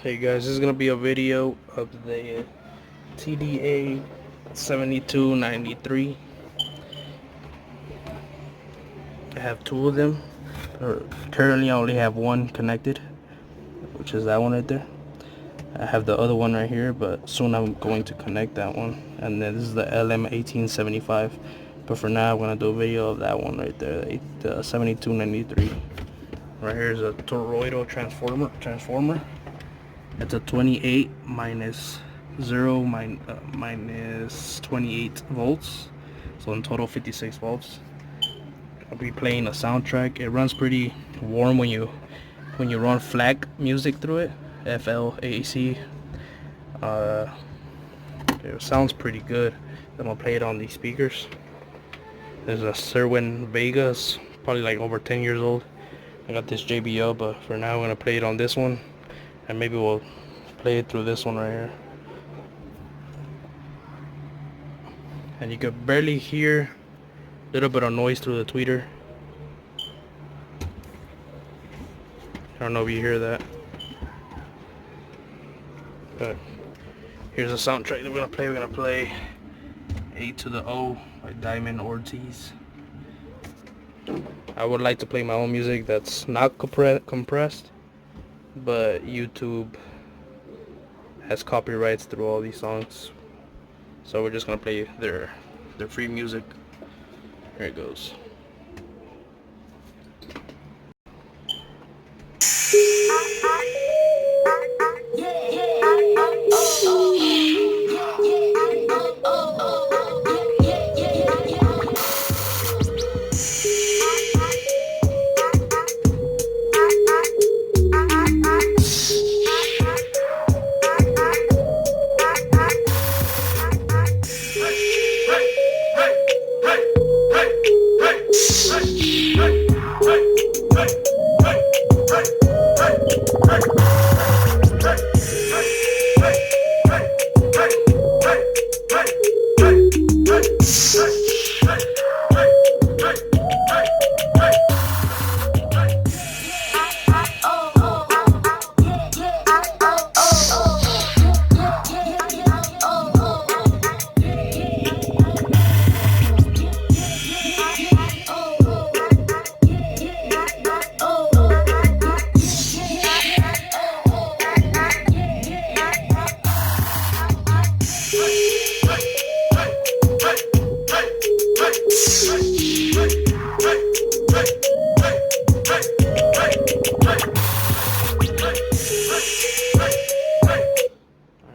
Hey guys, this is gonna be a video of the TDA7293. I have two of them. Currently I only have one connected, which is that one right there. I have the other one right here, but soon I'm going to connect that one. And then this is the LM1875. But for now I'm gonna do a video of that one right there, the 7293. Right here is a toroidal transformer. It's a 28 minus 0 minus 28 volts, so in total 56 volts. I'll be playing a soundtrack. It runs pretty warm when you run FLAC music through it, FLAC. It sounds pretty good. I'm gonna play it on these speakers. There's a Serwin Vega, it's probably like over 10 years old. I got this JBL, but for now I'm gonna play it on this one, and maybe we'll play it through this one right here. And you could barely hear a little bit of noise through the tweeter. I don't know if you hear that, but here's a soundtrack that we're gonna play. We're gonna play A to the O by Diamond Ortiz. I would like to play my own music that's not compressed, but YouTube has copyrights through all these songs, so we're just gonna play their free music. Here it goes.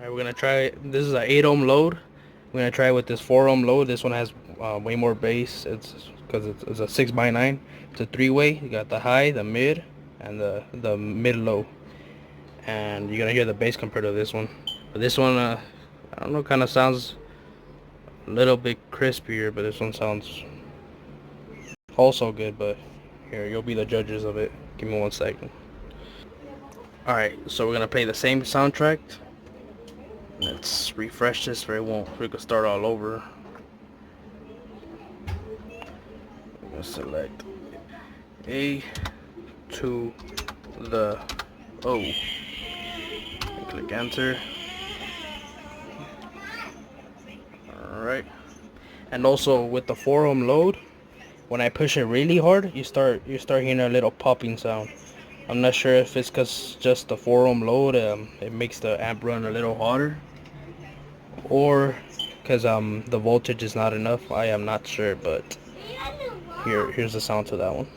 We're gonna try. This is an 8 ohm load. We're gonna try with this 4 ohm load. This one has way more bass. It's because it's a 6x9. It's a 3-way. You got the high, the mid, and the mid low. And you're gonna hear the bass compared to this one. But this one, I don't know, kind of sounds a little bit crispier. But this one sounds also good. But here, you'll be the judges of it. Give me 1 second. All right, so we're gonna play the same soundtrack. Let's refresh this so we can start all over. I'm gonna select A to the O and click enter. Alright. And also with the 4 ohm load, when I push it really hard, you start hearing a little popping sound. I'm not sure if it's because just the 4 ohm load it makes the amp run a little harder, or because the voltage is not enough. I am not sure, but here's the sound to that one.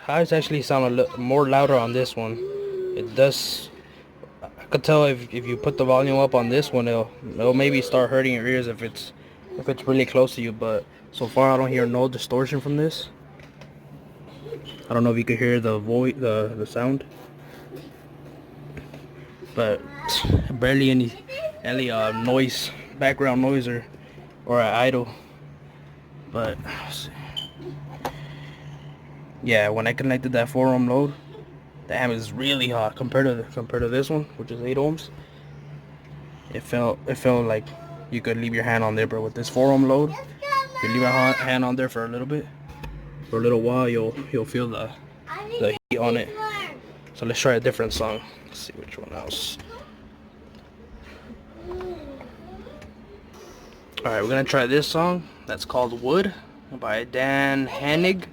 highs actually sound a little more louder on this one. It does. I could tell if you put the volume up on this one, it'll maybe start hurting your ears if it's really close to you. But so far I don't hear no distortion from this. I don't know if you could hear the sound, but barely any noise, background noise or idle. But yeah, when I connected that 4 ohm load, the amp is really hot compared to this one, which is 8 ohms. It felt like you could leave your hand on there, but with this 4 ohm load, if you leave your hand on there for a little while, you'll feel the heat on it. So let's try a different song. Let's see which one else. Alright, we're gonna try this song that's called Wood by Dan Hennig,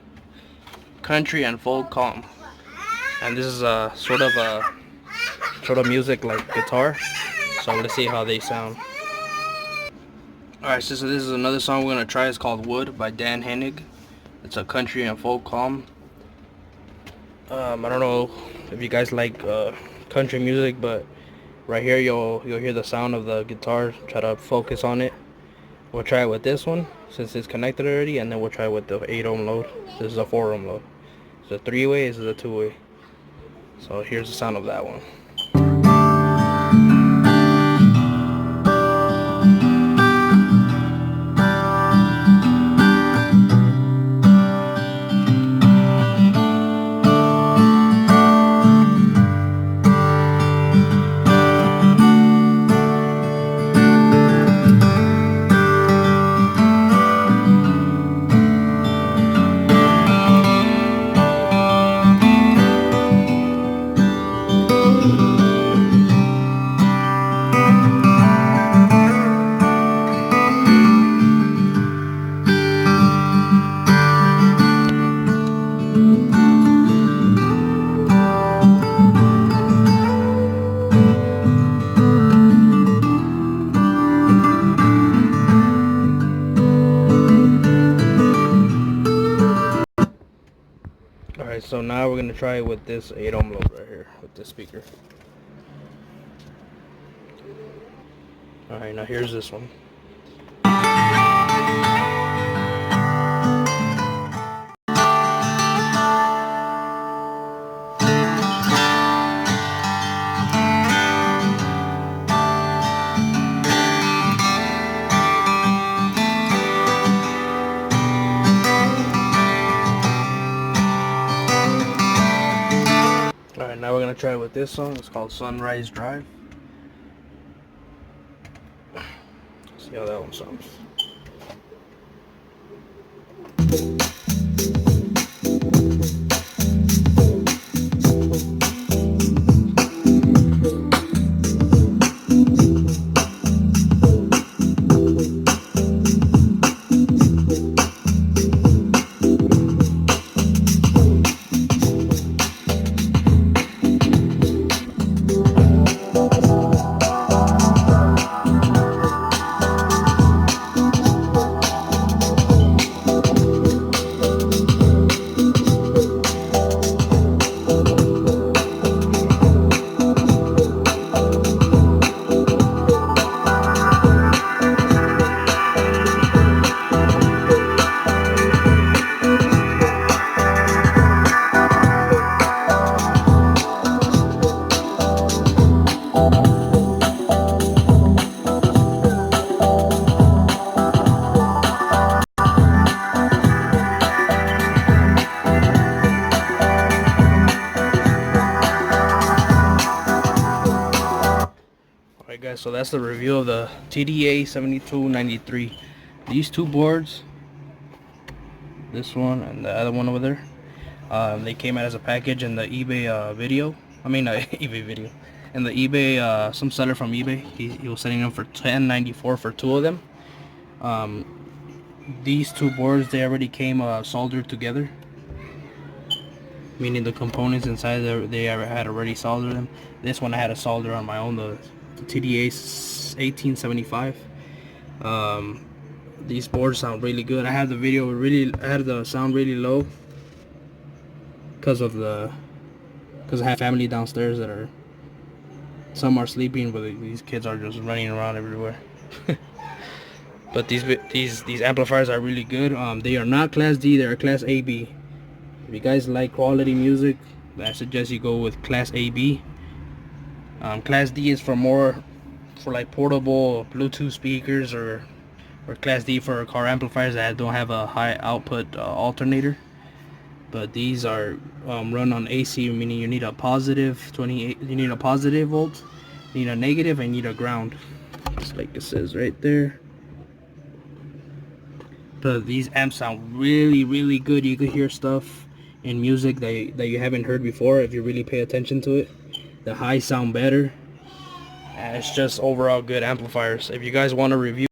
country and folk calm. And this is a sort of music like guitar. So let's see how they sound. Alright, so this is another song we're gonna try. It's called Wood by Dan Hennig. It's a country and folk calm. I don't know if you guys like country music, but right here you'll hear the sound of the guitar. Try to focus on it. We'll try it with this one since it's connected already, and then we'll try it with the 8 ohm load. This is a 4 ohm load. It's a 3-way, this is a 2-way. So here's the sound of that one. Alright, so now we're going to try it with this 8 ohm load right here, with this speaker. Alright, now here's this one. Alright, now we're going to try it with this song. It's called Sunrise Drive. See how that one sounds. Alright guys, so that's the review of the TDA7293. These two boards, this one and the other one over there, they came out as a package in the eBay video. I mean eBay video. In the eBay, some seller from eBay, he was selling them for $10.94 for two of them. These two boards, they already came soldered together, meaning the components inside there, they had already soldered them. This one I had to solder on my own, the TDA7293. These boards sound really good. I had the sound really low, because I have family downstairs that are, some are sleeping, but these kids are just running around everywhere. But these amplifiers are really good. They are not Class D, they are Class AB. If you guys like quality music, I suggest you go with Class AB. Class D is for like portable Bluetooth speakers, or Class D for car amplifiers that don't have a high output alternator. But these are run on AC, meaning you need a positive 28. You need a positive volt, you need a negative, and you need a ground, just like it says right there. But these amps sound really good. You could hear stuff in music that you haven't heard before if you really pay attention to it. The highs sound better, and it's just overall good amplifiers. If you guys want a review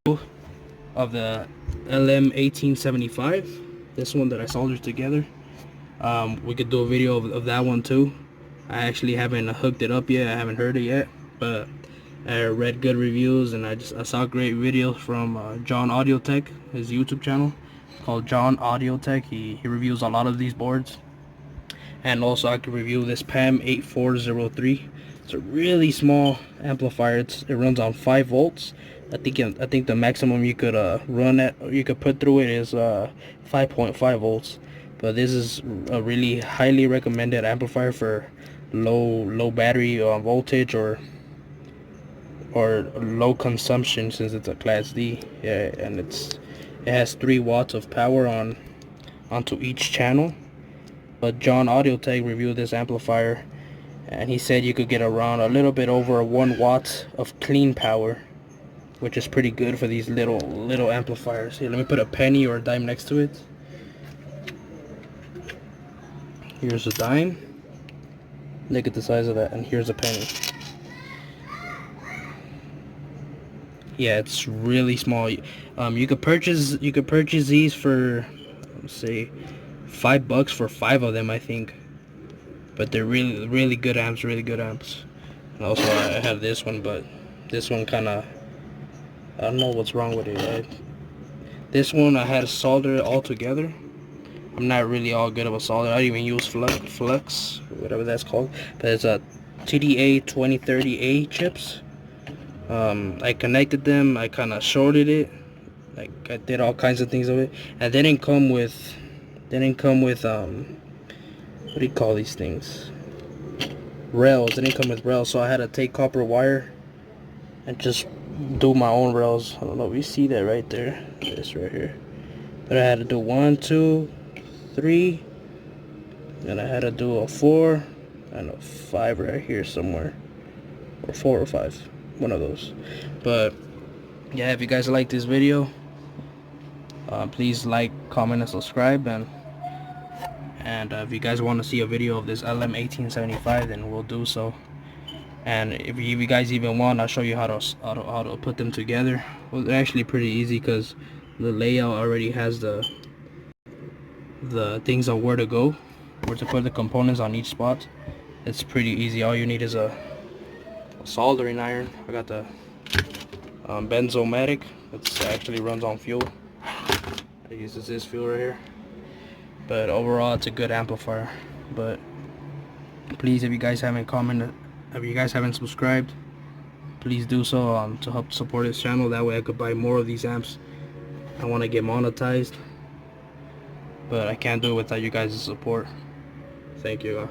of the LM1875, this one that I soldered together, we could do a video of that one too. I actually haven't hooked it up yet. I haven't heard it yet, but I read good reviews, and I saw great videos from John Audio Tech, his YouTube channel called John Audio Tech. He reviews a lot of these boards. And also I could review this PAM8403. It's a really small amplifier. It runs on 5 volts. I think the maximum you could run at, or you could put through it, is 5.5 volts. But this is a really highly recommended amplifier for low battery voltage, or low consumption, since it's a Class D. Yeah, and it has 3 watts of power onto each channel. But John Audio Tech reviewed this amplifier, and he said you could get around a little bit over 1 watt of clean power, which is pretty good for these little amplifiers. Here, let me put a penny or a dime next to it. Here's a dime. Look at the size of that, and here's a penny. Yeah, it's really small. You could purchase these for, let's say, $5 for 5 of them, I think. But they're really good amps, And also I have this one, but this one kinda, I don't know what's wrong with it. This one I had to solder it all together. I'm not really all good of a solder. I don't even use flux, whatever that's called. But it's a TDA7293 chips. I connected them. I kind of shorted it. Like, I did all kinds of things of it. And they didn't come with what do you call these things? Rails. They didn't come with rails, so I had to take copper wire and just do my own rails. I don't know if you see that right there. This right here. But I had to do 1, 2, 3, and I had to do a 4 and a 5 right here somewhere, or 4 or 5, one of those. But yeah, if you guys like this video, please like, comment, and subscribe. And if you guys want to see a video of this LM1875, then we'll do so. And if you guys even want, I'll show you how to put them together. Well, they're actually pretty easy, because the layout already has the things on where to go, where to put the components on each spot. It's pretty easy. All you need is a soldering iron. I got the Benzomatic. It actually runs on fuel. It uses this fuel right here. But overall, it's a good amplifier. But please, if you guys haven't commented, if you guys haven't subscribed, please do so to help support this channel. That way I could buy more of these amps. I want to get monetized, but I can't do it without you guys' support. Thank you.